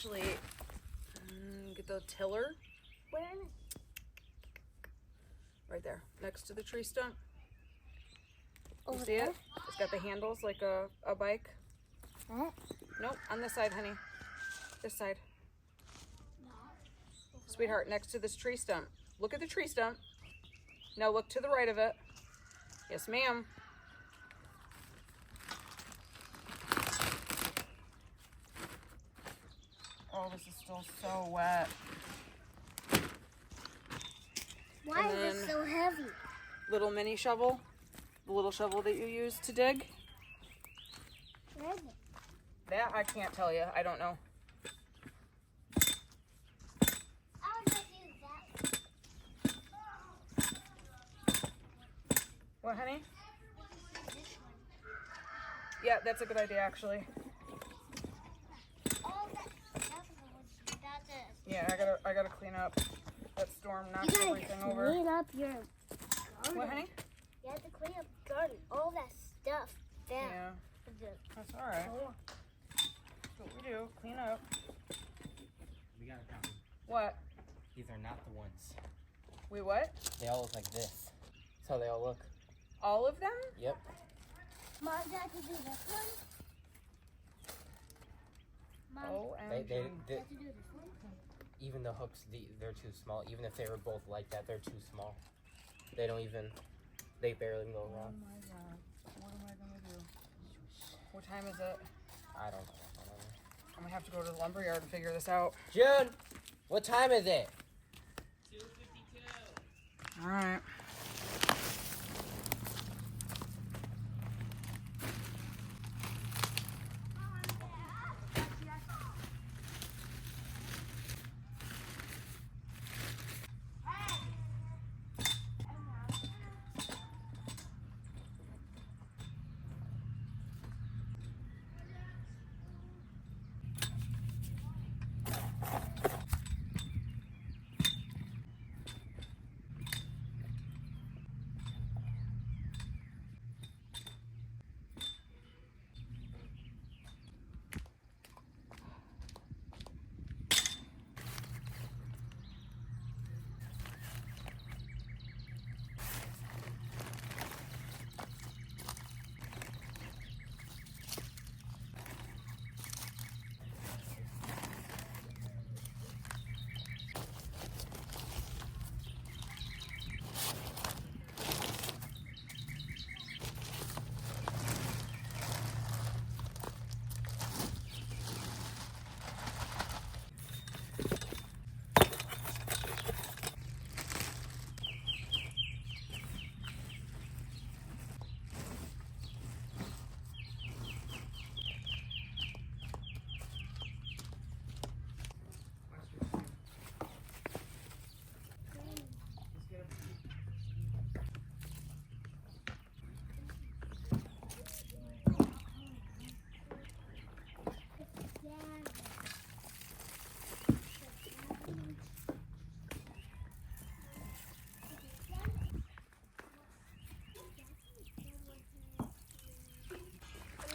actually get the tiller. Where? Right there, next to the tree stump. You Over see there? it? It's got the handles like a bike. What? Nope, on this side, honey. This side. Sweetheart, next to this tree stump. Look at the tree stump. Now look to the right of it. Yes, ma'am. Oh, this is still so wet. Why is it so heavy? Little mini shovel. The little shovel that you use to dig. Where is it? That I can't tell you. I don't know. I would just use that. What, honey? This one. Yeah, that's a good idea, actually. Oh, that's it. Yeah, I gotta clean up. That storm knocked You everything gotta over. clean up your garden. What, honey? You have to clean up garden. All that stuff there. Yeah, that's all right. That's what we do. Clean up. We got a problem. What? These are not the ones. We what? They all look like this. That's how they all look. All of them? Yep. Mom, do I have to do this one? Mom, Oh, They, and they, do I have to do this one? even the hooks, they're too small. Even if they were both like that, they're too small. They don't even, they barely go Oh around. my god. What am I gonna do? What time is it? I don't know. I'm gonna have to go to the lumberyard and figure this out. June, what time is it? 2:52. All right.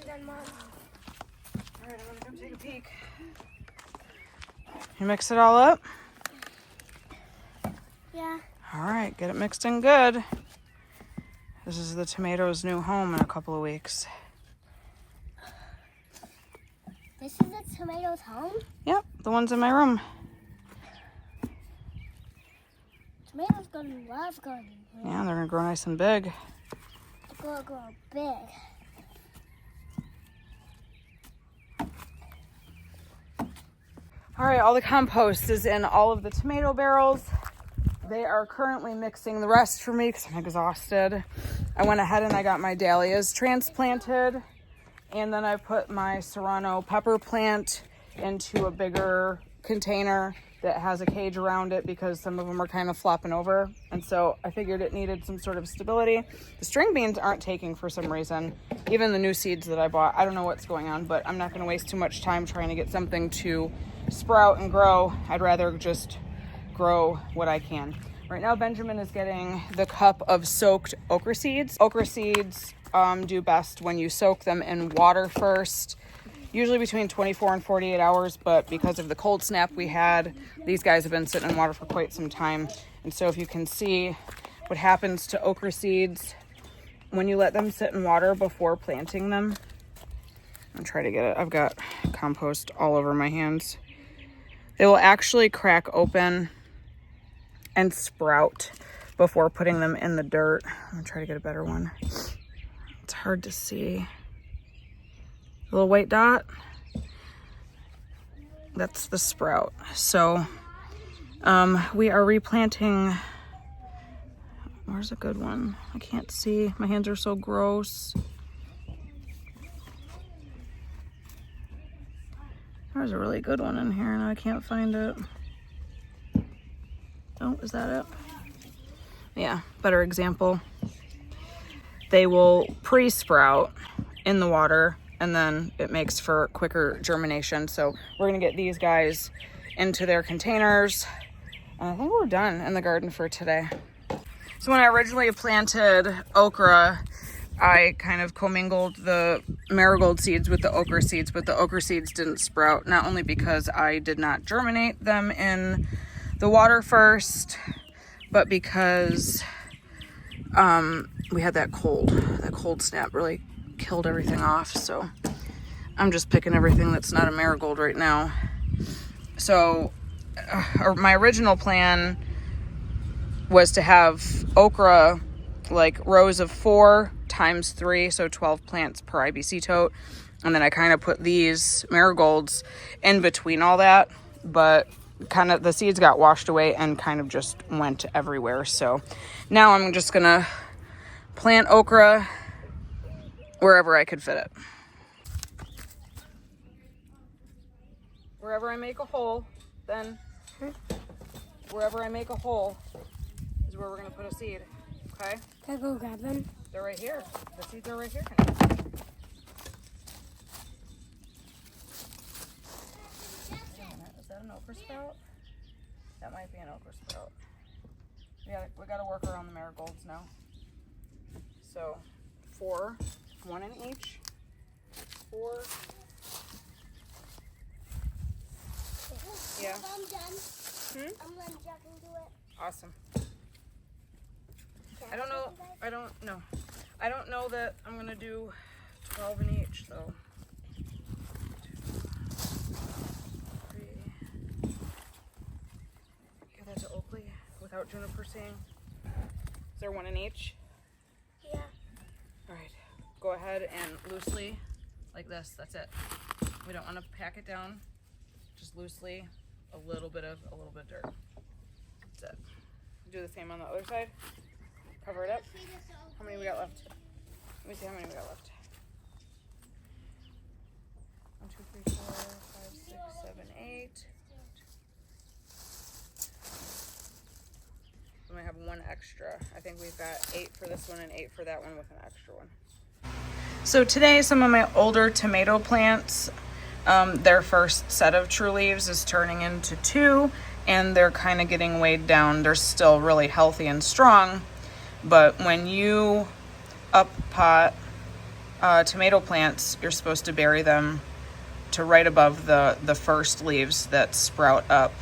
Done, Mom. All right, I'm gonna come take a peek. You mix it all up? Yeah. All right, get it mixed in good. This is the tomatoes' new home in a couple of weeks. This is the tomatoes' home? Yep, the ones in my room. Tomatoes gonna love gardening. Yeah, they're gonna grow nice and big. They're gonna grow big. All right, all the compost is in all of the tomato barrels. They are currently mixing the rest for me because I'm exhausted. I went ahead and I got my dahlias transplanted, and then I put my serrano pepper plant into a bigger container that has a cage around it because some of them are kind of flopping over, and so I figured it needed some sort of stability. The string beans aren't taking for some reason. Even the new seeds that I bought, I don't know what's going on, but I'm not going to waste too much time trying to get something to sprout and grow. I'd rather just grow what I can. Right now, Benjamin is getting the cup of soaked okra seeds. Okra seeds do best when you soak them in water first usually between 24 and 48 hours, but because of the cold snap we had, these guys have been sitting in water for quite some time. And so if you can see what happens to okra seeds when you let them sit in water before planting them. I'll try to get it. I've got compost all over my hands. They will actually crack open and sprout before putting them in the dirt. I'm gonna try to get a better one. It's hard to see. Little white dot, that's the sprout. So we are replanting. Where's a good one? I can't see. My hands are so gross. There's a really good one in here and I can't find it. Oh, is that it? Yeah, better example. They will pre-sprout in the water and then it makes for quicker germination. So we're gonna get these guys into their containers. And I think we're done in the garden for today. So when I originally planted okra, I kind of commingled the marigold seeds with the okra seeds, but the okra seeds didn't sprout, not only because I did not germinate them in the water first, but because we had that cold snap really killed everything off. So I'm just picking everything that's not a marigold right now. So my original plan was to have okra like rows of 4 times 3, so 12 plants per IBC tote. And then I kind of put these marigolds in between all that, but kind of the seeds got washed away and kind of just went everywhere. So now I'm just gonna plant okra wherever I could fit it. Wherever I make a hole, then wherever I make a hole is where we're gonna put a seed. Okay? Can I go grab them? They're right here. The seeds are right here. Is that an okra sprout? That might be an okra sprout. We gotta work around the marigolds now. So 4, 1 in each. 4. Yeah. I'm done. I'm letting Jack do it. Awesome. I don't know that I'm gonna do 12 in each, so 2, 3. Give that to Oakley without juniper seeing. Is there 1 in each? Yeah. All right, go ahead and loosely, like this, that's it. We don't want to pack it down, just loosely, a little bit of dirt. That's it. Do the same on the other side. Cover it up. How many we got left? Let me see how many we got left. 1, 2, 3, 4, 5, 6, 7, 8. I'm gonna have 1 extra. I think we've got 8 for this one and 8 for that one with an extra one. So today, some of my older tomato plants, their first set of true leaves is turning into 2, and they're kind of getting weighed down. They're still really healthy and strong, but when you up pot tomato plants, you're supposed to bury them to right above the first leaves that sprout up.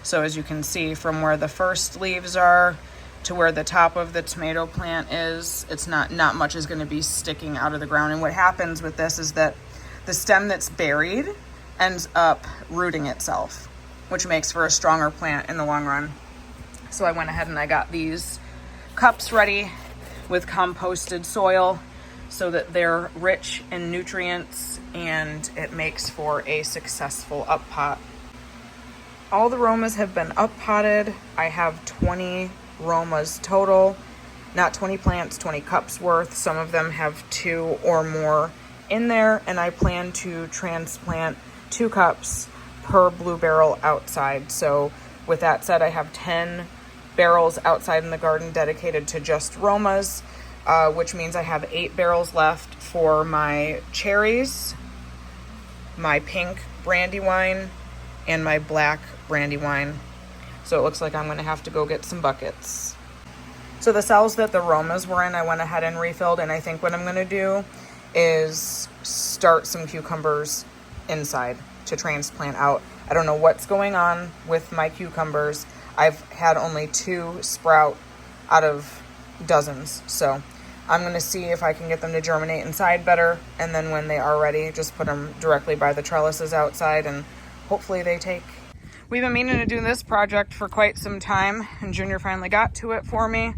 So as you can see, from where the first leaves are to where the top of the tomato plant is, it's not much is going to be sticking out of the ground. And what happens with this is that the stem that's buried ends up rooting itself, which makes for a stronger plant in the long run. So I went ahead and I got these cups ready with composted soil so that they're rich in nutrients and it makes for a successful up pot. All the romas have been up potted. I have 20 romas total, not 20 plants, 20 cups worth. Some of them have 2 or more in there, and I plan to transplant 2 cups per blue barrel outside. So with that said, I have 10 barrels outside in the garden dedicated to just romas, which means I have 8 barrels left for my cherries, my pink brandy wine, and my black brandy wine. So it looks like I'm going to have to go get some buckets. So the cells that the romas were in, I went ahead and refilled, and I think what I'm going to do is start some cucumbers inside to transplant out. I don't know what's going on with my cucumbers. I've had only 2 sprout out of dozens. So I'm going to see if I can get them to germinate inside better. And then when they are ready, just put them directly by the trellises outside and hopefully they take. We've been meaning to do this project for quite some time, and Junior finally got to it for me.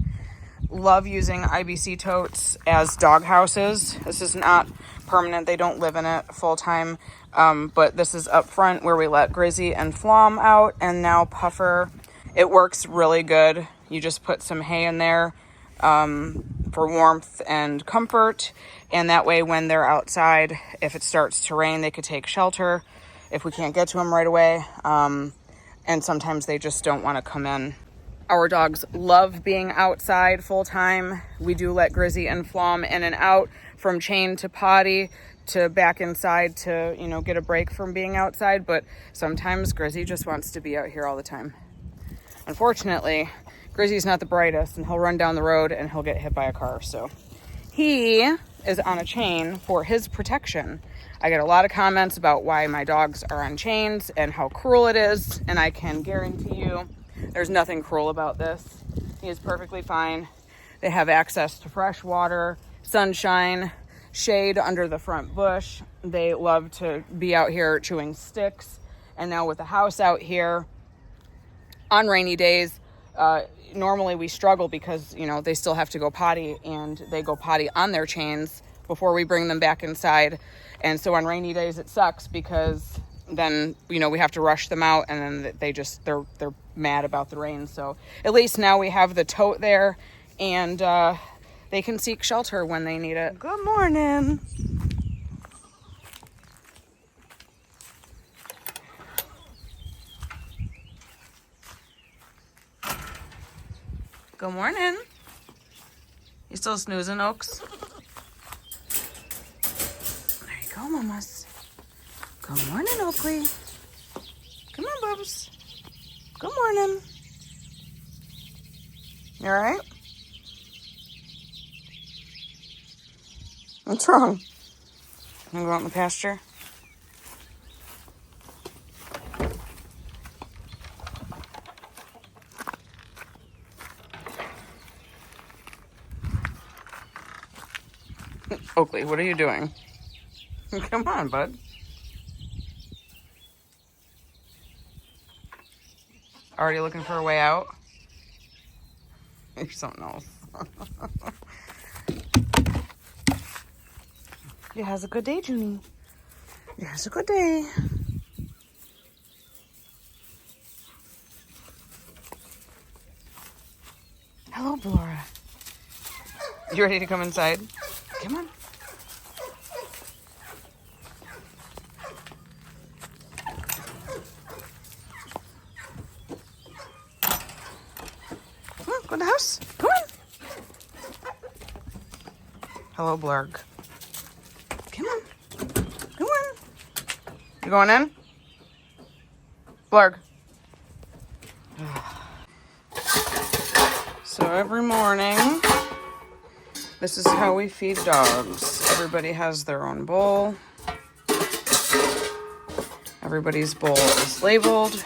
Love using IBC totes as dog houses. This is not permanent. They don't live in it full time. But this is up front where we let Grizzy and Flom out, and now Puffer. It works really good. You just put some hay in there for warmth and comfort. And that way when they're outside, if it starts to rain, they could take shelter if we can't get to them right away. And sometimes they just don't want to come in. Our dogs love being outside full time. We do let Grizzy and Flom in and out from chain to potty to back inside to, you know, get a break from being outside. But sometimes Grizzy just wants to be out here all the time. Unfortunately, Grizzy's not the brightest, and he'll run down the road and he'll get hit by a car. So he is on a chain for his protection. I get a lot of comments about why my dogs are on chains and how cruel it is. And I can guarantee you there's nothing cruel about this. He is perfectly fine. They have access to fresh water, sunshine, shade under the front bush. They love to be out here chewing sticks. And now with the house out here on rainy days, normally we struggle because, you know, they still have to go potty, and they go potty on their chains before we bring them back inside. And so on rainy days it sucks because then, you know, we have to rush them out, and then they're mad about the rain. So at least now we have the tote there, and they can seek shelter when they need it. Good morning. Good morning. You still snoozing, Oaks? There you go, mamas. Good morning, Oakley. Come on, Bubs. Good morning. You all right? What's wrong? You go out in the pasture? Oakley, what are you doing? Come on, bud. Already looking for a way out? You're something else. You has a good day, Junie. You has a good day. Hello, Blora. You ready to come inside? Come on. Come on, go in the house. Come on. Hello, Blurg. Come on. Come on. You going in? Blurg. So every morning, this is how we feed dogs. Everybody has their own bowl. Everybody's bowl is labeled.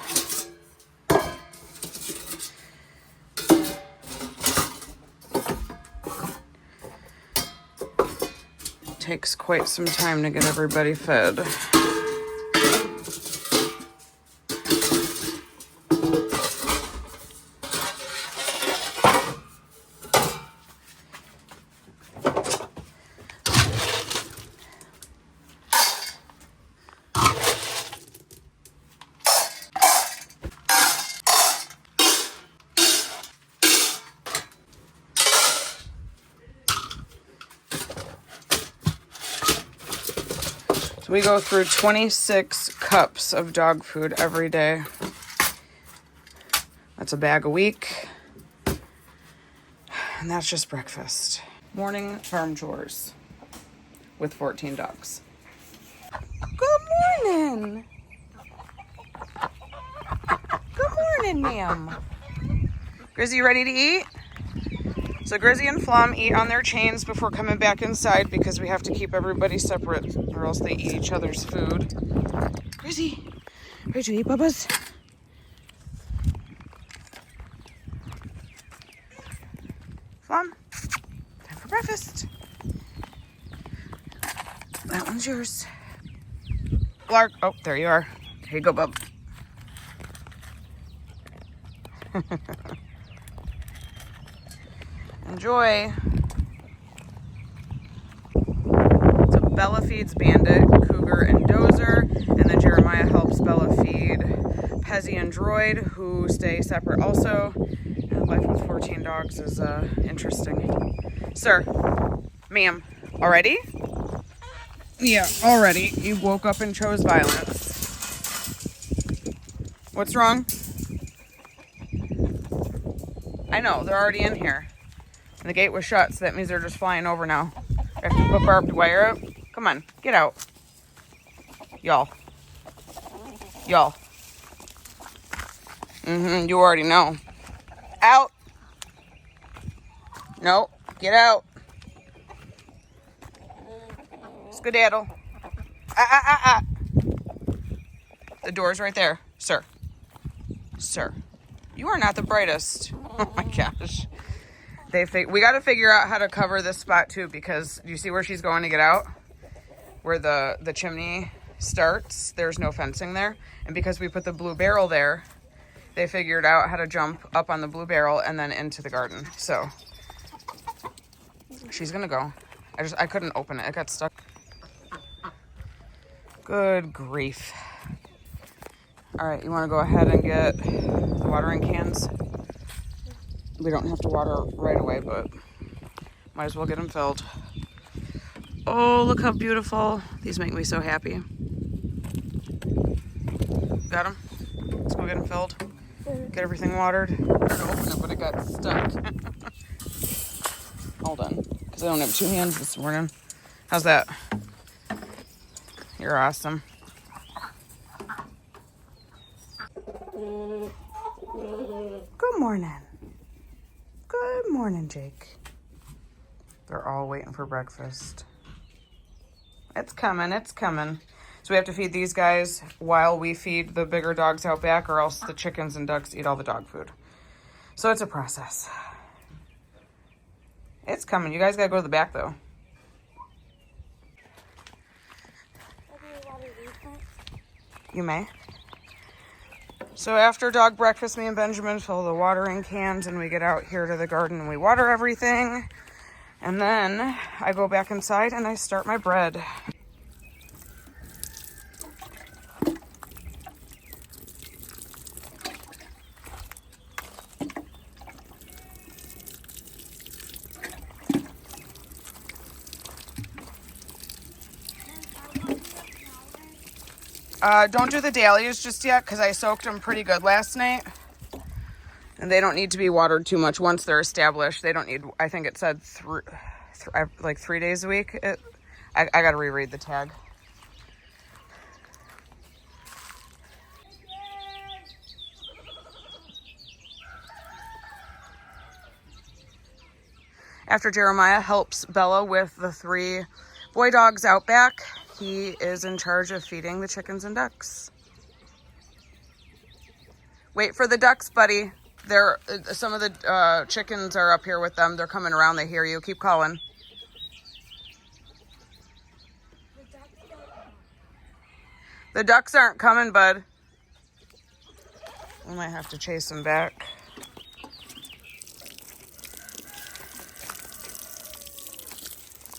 Takes quite some time to get everybody fed. We go through 26 cups of dog food every day. That's a bag a week. And that's just breakfast. Morning farm chores with 14 dogs. Good morning. Good morning, ma'am. Grizzy, you ready to eat? So Grizzy and Flum eat on their chains before coming back inside because we have to keep everybody separate or else they eat each other's food. Grizzy, where'd you eat, Bubba's? Flum, time for breakfast. That one's yours. Lark, oh, there you are. Here you go, Bub. Enjoy. So Bella feeds Bandit, Cougar, and Dozer, and then Jeremiah helps Bella feed Pezzy and Droid, who stay separate also. And life with 14 dogs is interesting. Sir, ma'am, already? Yeah, already. You woke up and chose violence. What's wrong? I know, they're already in here. And the gate was shut, so that means they're just flying over now. I have to put barbed wire up. Come on, get out. Y'all. Y'all. You already know. Out. No, get out. Skedaddle. The door's right there. Sir. Sir. You are not the brightest. Oh my gosh. We got to figure out how to cover this spot too, because you see where she's going to get out? Where the chimney starts, there's no fencing there. And because we put the blue barrel there, they figured out how to jump up on the blue barrel and then into the garden. So she's gonna go. I couldn't open it. It got stuck. Good grief. All right, you want to go ahead and get the watering cans? We don't have to water right away, but might as well get them filled. Oh, look how beautiful. These make me so happy. Got them? Let's go get them filled. Get everything watered. I tried to open it, but it got stuck. Hold on, because I don't have two hands this morning. How's that? You're awesome. Good morning. Good morning, Jake. They're all waiting for breakfast. It's coming, it's coming. So we have to feed these guys while we feed the bigger dogs out back, or else the chickens and ducks eat all the dog food. So it's a process. It's coming. You guys gotta go to the back though. You may. So after dog breakfast, me and Benjamin fill the watering cans and we get out here to the garden and we water everything. And then I go back inside and I start my bread. Don't do the dahlias just yet because I soaked them pretty good last night. And they don't need to be watered too much once they're established. They don't need, I think it said like 3 days a week. I got to reread the tag. After Jeremiah helps Bella with the 3 boy dogs out back, he is in charge of feeding the chickens and ducks. Wait for the ducks, buddy. Some of the chickens are up here with them. They're coming around. They hear you. Keep calling. The ducks aren't coming, bud. We might have to chase them back.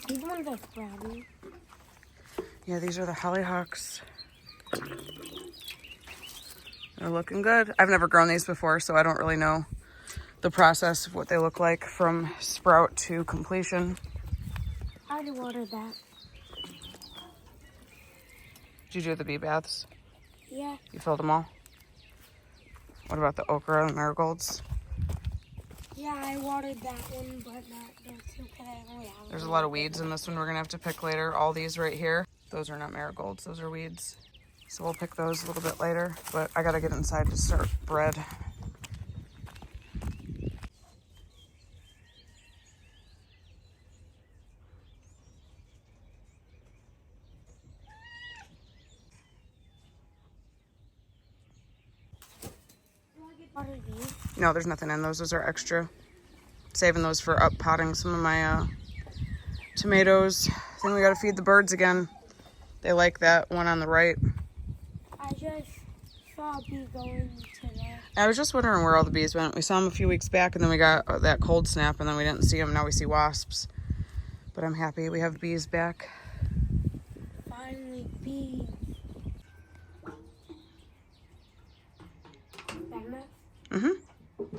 These ones are crabby. Yeah, these are the hollyhocks. They're looking good. I've never grown these before, so I don't really know the process of what they look like from sprout to completion. I already watered that. Did you do the bee baths? Yeah. You filled them all? What about the okra and marigolds? Yeah, I watered that one, but not those two because I only have. There's a lot of weeds in this one we're going to have to pick later. All these right here. Those are not marigolds. Those are weeds. So we'll pick those a little bit later. But I got to get inside to start bread. What are these? No, there's nothing in those. Those are extra. Saving those for up potting some of my tomatoes. I think we gotta feed the birds again. They like that one on the right. I just saw a bee going to there. I was just wondering where all the bees went. We saw them a few weeks back, and then we got that cold snap, and then we didn't see them. Now we see wasps. But I'm happy we have bees back. Finally, bees. That enough? Mm-hmm.